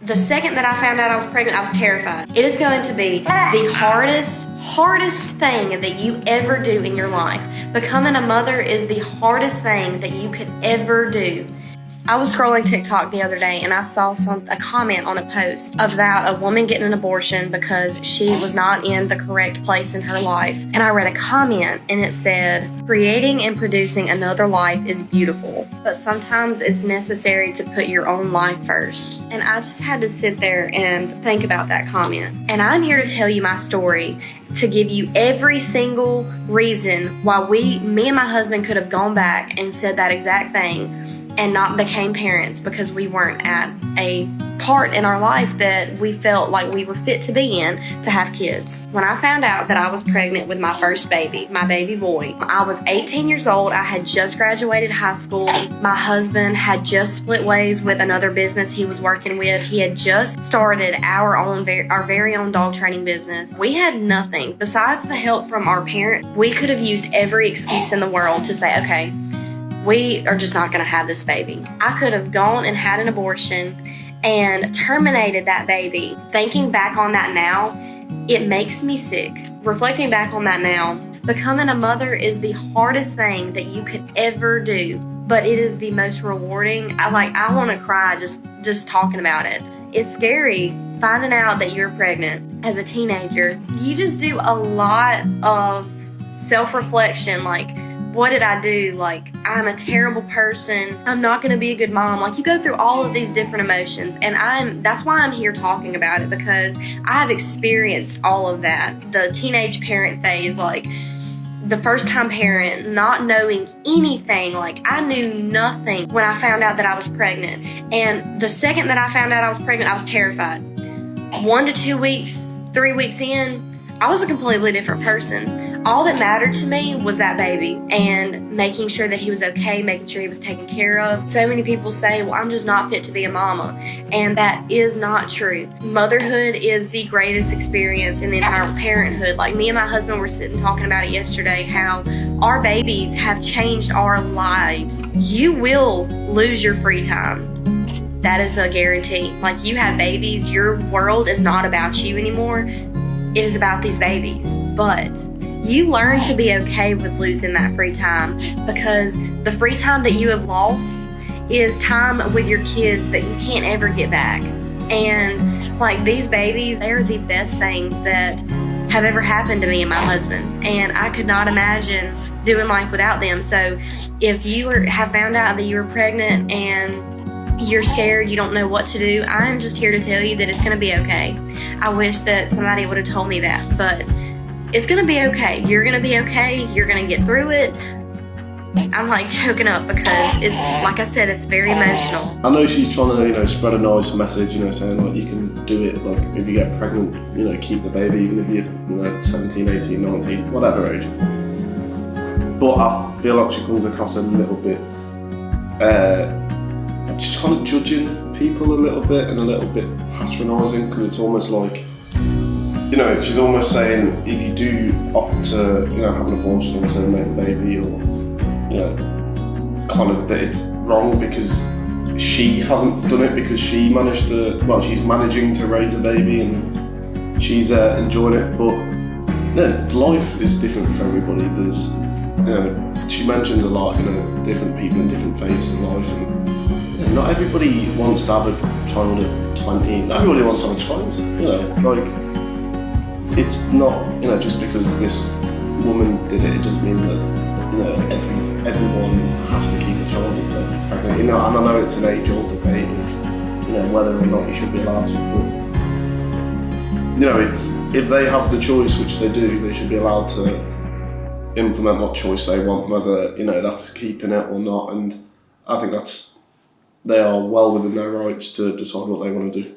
The second that I found out I was pregnant, I was terrified. It is going to be the hardest thing that you ever do in your life. Becoming a mother is the hardest thing that you could ever do. I was scrolling TikTok the other day and I saw a comment on a post about a woman getting an abortion because she was not in the correct place in her life. And I read a comment and it said, "Creating and producing another life is beautiful, but sometimes it's necessary to put your own life first." And I just had to sit there and think about that comment. And I'm here to tell you my story, to give you every single reason why me and my husband could have gone back and said that exact thing and not became parents, because we weren't at a part in our life that we felt like we were fit to be in to have kids. When I found out that I was pregnant with my first baby, my baby boy, I was 18 years old. I had just graduated high school. My husband had just split ways with another business he was working with. He had just started our very own dog training business. We had nothing besides the help from our parents. We could have used every excuse in the world to say, okay, we are just not going to have this baby. I could have gone and had an abortion and terminated that baby. Thinking back on that now, it makes me sick. Reflecting back on that now, becoming a mother is the hardest thing that you could ever do, but it is the most rewarding. I want to cry just talking about it. It's scary finding out that you're pregnant as a teenager. You just do a lot of self-reflection, like, what did I do? Like, I'm a terrible person. I'm not going to be a good mom. Like, you go through all of these different emotions, and that's why I'm here talking about it, because I have experienced all of that. The teenage parent phase, like the first time parent, not knowing anything. Like, I knew nothing when I found out that I was pregnant. And the second that I found out I was pregnant, I was terrified. 1 to 2 weeks, 3 weeks in, I was a completely different person. All that mattered to me was that baby and making sure that he was okay, making sure he was taken care of. So many people say, well, I'm just not fit to be a mama. And that is not true. Motherhood is the greatest experience in the entire parenthood. Like, me and my husband were sitting talking about it yesterday, how our babies have changed our lives. You will lose your free time. That is a guarantee. Like, you have babies, your world is not about you anymore. It is about these babies. But you learn to be okay with losing that free time, because the free time that you have lost is time with your kids that you can't ever get back. And like, these babies, they are the best things that have ever happened to me and my husband. And I could not imagine doing life without them. So if you have found out that you were pregnant and you're scared, you don't know what to do, I'm just here to tell you that it's going to be okay. I wish that somebody would have told me that, but it's going to be okay. You're going to be okay. You're going to get through it. I'm like choking up because it's, like I said, it's very emotional. I know she's trying to, spread a nice message, saying like you can do it, like if you get pregnant, keep the baby, even if you're, 17, 18, 19, whatever age. But I feel like she comes across a little bit, she's kind of judging people a little bit and a little bit patronising, because it's almost like, she's almost saying if you do opt to, have an abortion or terminate the baby, or, kind of that it's wrong because she hasn't done it, because she managed to, she's managing to raise a baby and she's enjoying it. But life is different for everybody. There's, she mentioned a lot, different people in different phases of life, and not everybody wants to have a child at 20. Not everybody wants to have a child. It's not, just because this woman did it, it doesn't mean that, everyone has to keep a child if they're pregnant. And I know it's an age-old debate of, whether or not you should be allowed to, but, it's, if they have the choice, which they do, they should be allowed to implement what choice they want, whether, that's keeping it or not. And I think they are well within their rights to decide what they want to do.